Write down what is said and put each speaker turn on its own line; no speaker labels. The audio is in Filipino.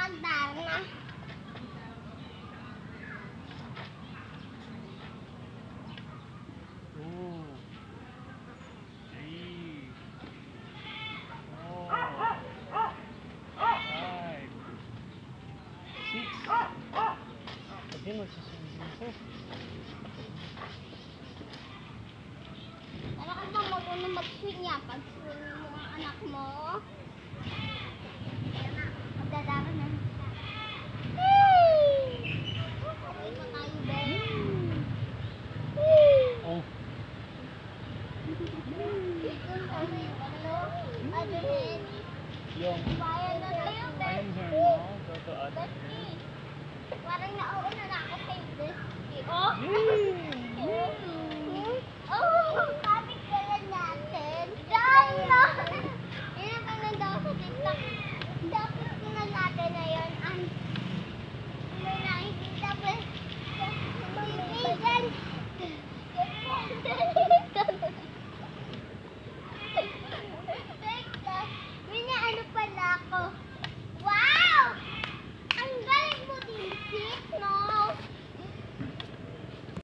magdana.
Hindi magsusunod ko.
Para ka ba marunong mag-swing yan? Pag-swing mo ang anak mo. Kaya na, magdadara na siya. Hey! Okay pa tayo, Ben.
Oh. Yung
Bayan na tayo, Ben. Parang nauuna na ako kay Bestie. Oh! Oh! Kapit ka lang natin. Dahil na!